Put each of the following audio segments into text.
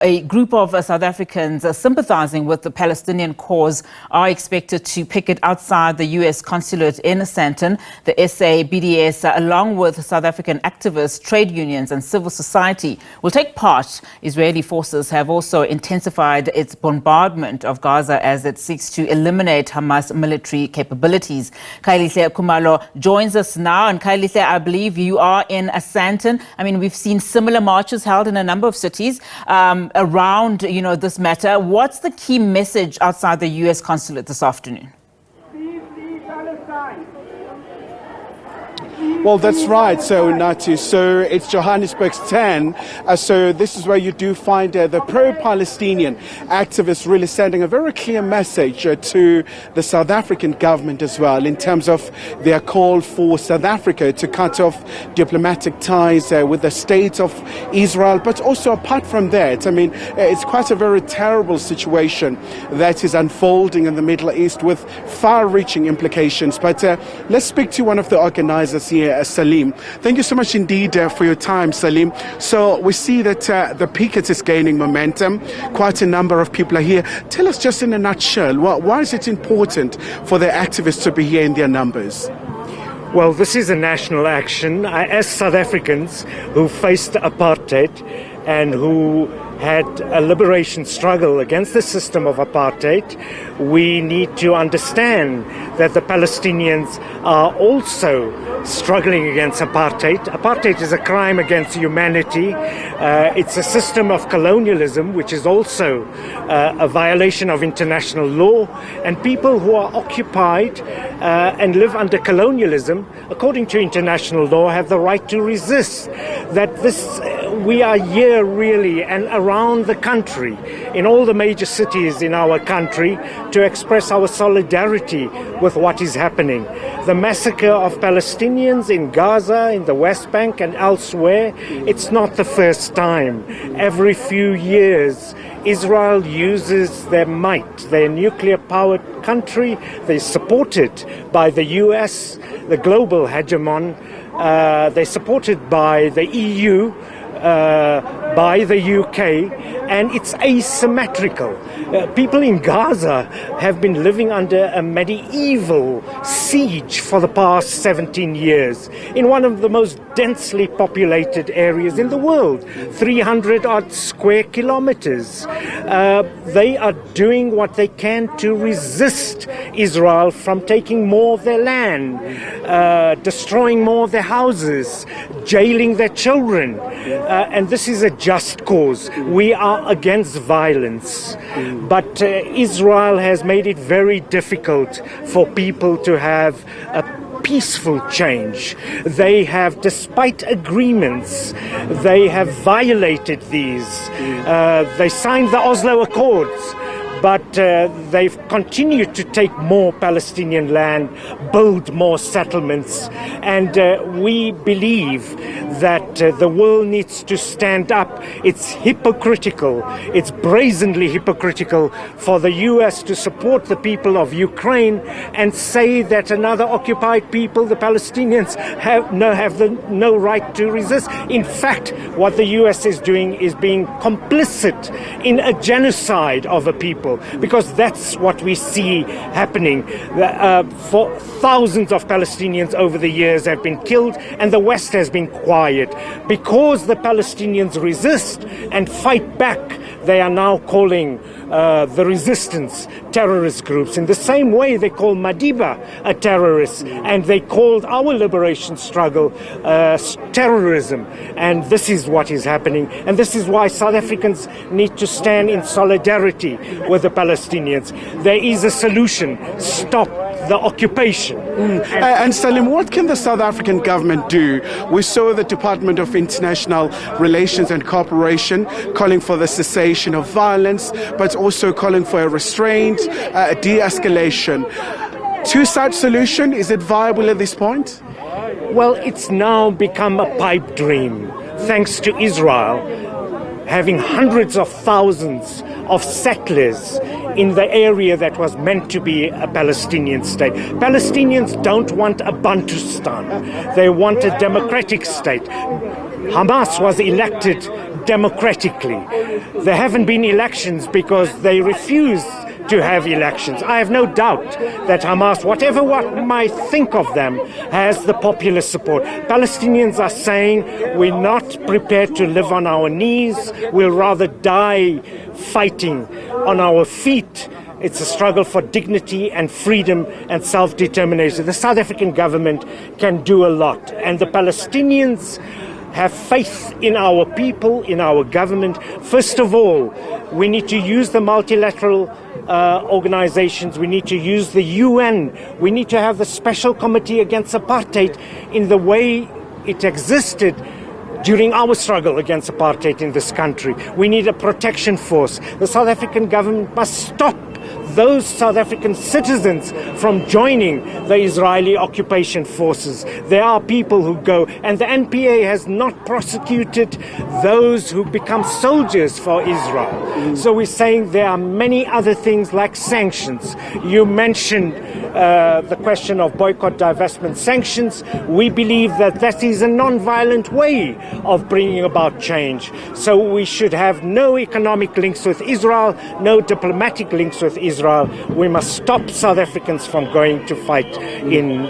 A group of South Africans sympathizing with the Palestinian cause are expected to picket outside the U.S. Consulate in Sandton. The SA BDS, along with South African activists, trade unions and civil society, will take part. Israeli forces have also intensified its bombardment of Gaza as it seeks to eliminate Hamas military capabilities. Kailihle Kumalo joins us now. And Kailihle, I believe you are in Sandton. I mean, we've seen similar marches held in a number of cities around, this matter. What's the key message outside the U.S. Consulate this afternoon? Well, that's right. So, Nati, it's Johannesburg's 10. So this is where you do find the pro-Palestinian activists really sending a very clear message to the South African government as well in terms of their call for South Africa to cut off diplomatic ties with the state of Israel. But also apart from that, I mean, it's quite a very terrible situation that is unfolding in the Middle East with far-reaching implications. But let's speak to one of the organizers here, Salim. Thank you so much indeed for your time, Salim. So we see that the picket is gaining momentum. Quite a number of people are here. Tell us just in a nutshell, why is it important for the activists to be here in their numbers? Well, this is a national action. As South Africans who faced apartheid and who had a liberation struggle against the system of apartheid, we need to understand that the Palestinians are also struggling against apartheid. Apartheid is a crime against humanity. It's a system of colonialism, which is also a violation of international law. And people who are occupied and live under colonialism, according to international law, have the right to resist. We are here really and around the country, in all the major cities in our country, to express our solidarity with what is happening. The massacre of Palestinians in Gaza, in the West Bank and elsewhere, it's not the first time. Every few years, Israel uses their might, their nuclear-powered country. They're supported by the US, the global hegemon. They're supported by the EU, by the UK, and it's asymmetrical. People in Gaza have been living under a medieval siege for the past 17 years in one of the most densely populated areas in the world, 300 odd square kilometers. They are doing what they can to resist Israel from taking more of their land, destroying more of their houses, jailing their children. And this is a just cause. We are against violence. But Israel has made it very difficult for people to have a peaceful change. They have, despite agreements, they have violated these. They signed the Oslo Accords, but they've continued to take more Palestinian land, build more settlements, and we believe that the world needs to stand up. It's hypocritical, it's brazenly hypocritical for the US to support the people of Ukraine and say that another occupied people, the Palestinians, have no right to resist. In fact, what the US is doing is being complicit in a genocide of a people, because that's what we see happening. For thousands of Palestinians over the years have been killed, and the West has been quiet. Because the Palestinians resist and fight back, they are now calling the resistance terrorist groups. In the same way they call Madiba a terrorist, and they called our liberation struggle terrorism. And this is what is happening. And this is why South Africans need to stand in solidarity with the Palestinians. There is a solution. Stop the occupation. And Salim, what can the South African government do? We saw the Department of International Relations and Cooperation calling for the cessation of violence, but also calling for a restraint, de-escalation. Two-side solution, is it viable at this point? Well, it's now become a pipe dream, thanks to Israel having hundreds of thousands of settlers in the area that was meant to be a Palestinian state. Palestinians don't want a Bantustan. They want a democratic state. Hamas was elected democratically. There haven't been elections because they refuse to have elections. I have no doubt that Hamas, whatever one might think of them, has the popular support. Palestinians are saying we're not prepared to live on our knees. We'll rather die fighting on our feet. It's a struggle for dignity and freedom and self-determination. The South African government can do a lot, and the Palestinians have faith in our people, in our government. First of all, we need to use the multilateral organizations. We need to use the UN. We need to have the Special Committee Against Apartheid in the way it existed during our struggle against apartheid in this country. We need a protection force. The South African government must stop those South African citizens from joining the Israeli occupation forces. There are people who go, and the NPA has not prosecuted those who become soldiers for Israel. So we're saying there are many other things like sanctions. You mentioned the question of boycott, divestment, sanctions. We believe that that is a non-violent way of bringing about change. So we should have no economic links with Israel, no diplomatic links with Israel. We must stop South Africans from going to fight in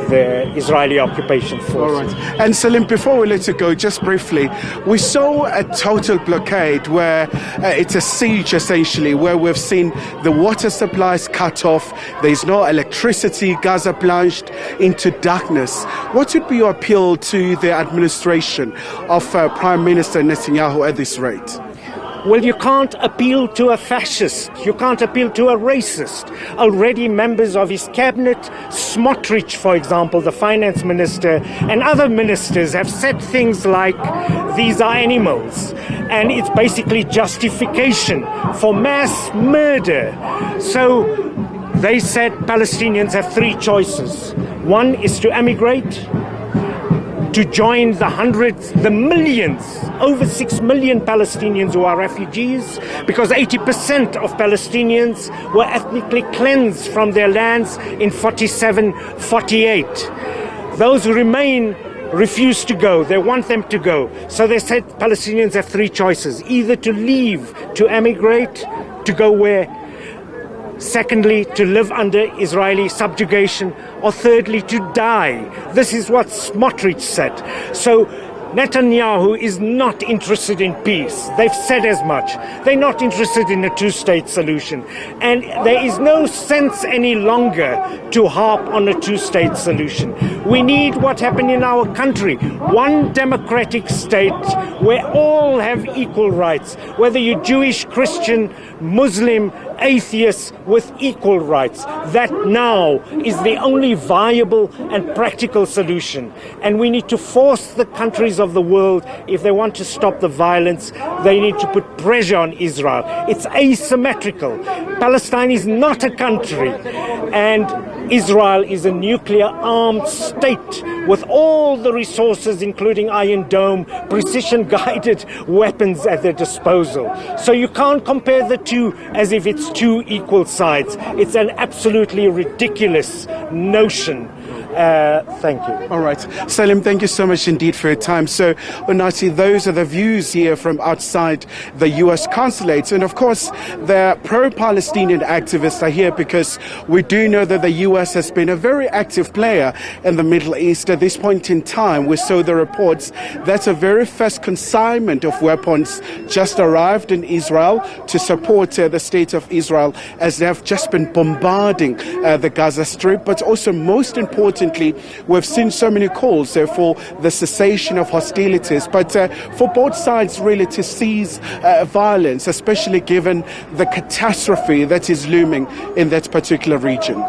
the Israeli occupation forces. All right. And Salim, before we let you go, just briefly, we saw a total blockade where it's a siege essentially, where we've seen the water supplies cut off, there's no electricity, Gaza plunged into darkness. What would be your appeal to the administration of Prime Minister Netanyahu at this rate? Well, you can't appeal to a fascist. You can't appeal to a racist. Already members of his cabinet, Smotrich, for example, the finance minister, and other ministers have said things like, these are animals. And it's basically justification for mass murder. So they said Palestinians have three choices. One is to emigrate, to join the hundreds, the millions, over 6 million Palestinians who are refugees, because 80% of Palestinians were ethnically cleansed from their lands in 47-48. Those who remain refuse to go. They want them to go. So they said Palestinians have three choices: either to leave, to emigrate, to go where? Secondly, to live under Israeli subjugation, or thirdly, to die. This is what Smotrich said. So Netanyahu is not interested in peace. They've said as much. They're not interested in a two-state solution. And there is no sense any longer to harp on a two-state solution. We need what happened in our country, one democratic state where all have equal rights, whether you're Jewish, Christian, Muslim, atheists, with equal rights. That now is the only viable and practical solution. And we need to force the countries of the world, if they want to stop the violence, they need to put pressure on Israel. It's asymmetrical. Palestine is not a country, and Israel is a nuclear-armed state with all the resources, including Iron Dome, precision-guided weapons at their disposal. So you can't compare the two as if it's two equal sides. It's an absolutely ridiculous notion. Thank you. All right. Salim, thank you so much indeed for your time. So, Unati, those are the views here from outside the U.S. Consulate. And of course, the pro-Palestinian activists are here because we do know that the U.S. has been a very active player in the Middle East. At this point in time, we saw the reports that a very first consignment of weapons just arrived in Israel to support the state of Israel as they have just been bombarding the Gaza Strip. But also, most importantly, we've seen so many calls for the cessation of hostilities, but for both sides really to cease violence, especially given the catastrophe that is looming in that particular region.